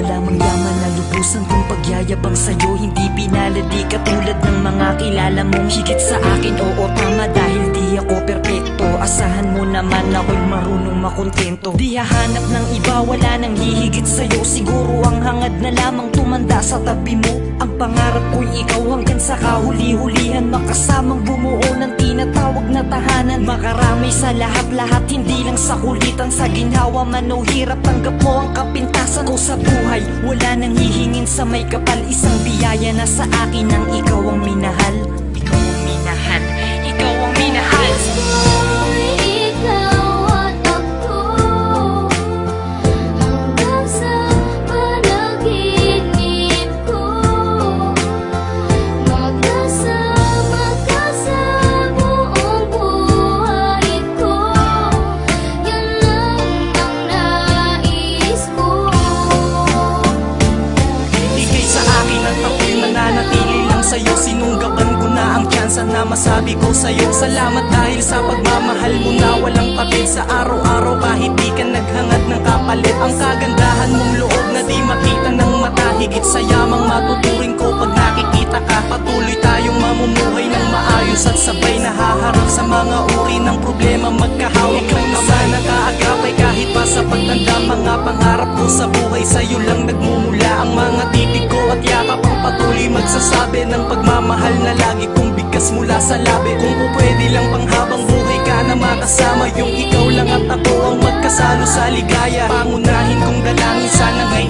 Wala mang yaman na lubusan kung pagyayabang sa'yo. Hindi pinaladi katulad ng mga kilala mong higit sa akin. Oo, tama, dahil di ako perpekto. Asahan mo naman ako'y marunong makontento. Di hahanap ng iba, wala nang hihigit sa'yo. Siguro ang hangad na lamang tumanda sa tabi mo. Ang pangarap ko'y ikaw hanggang sa kahuli-hulihan. Makasamang bumuo ng tinatawag na tahanan. Makarami sa lahat-lahat, hindi lang sa kulitan. Sa ginhawa man o hirap, tanggap mo ang kapintasan ko sa buhay. Wala nang hihingin sa may kapal. Isang biyaya na sa akin ang ikaw ang minahal. Ikaw ang minahal, ikaw ang minahal. Sa'yo, sinunggaban ko na ang tsansa na masabi ko sa'yo. Salamat dahil sa pagmamahal mo na walang patid. Sa araw-araw kahit di ka naghangad ng kapalit. Ang kagandahan mong loob na di makita ng mata. Higit sa yamang matuturing ko pag nakikita ka. Patuloy tayong mamumuhay ng maayos at sabay nahaharap sa mga uri ng problema. Magkahawak ng ama na kaagapay kahit pa sa pagtanda. Mga pangarap ko sa buhay sa'yo lang nagmumula. Ang mga titig ko at yakap ang patuloy magsasabi ng pagmamahal na lagi kong bigkas mula sa labi. Kung pwede lang panghabang buhay ka na makasama, yung ikaw lang at ako ang magkasalo sa ligaya. Pangunahin kong dalangin sana nga'y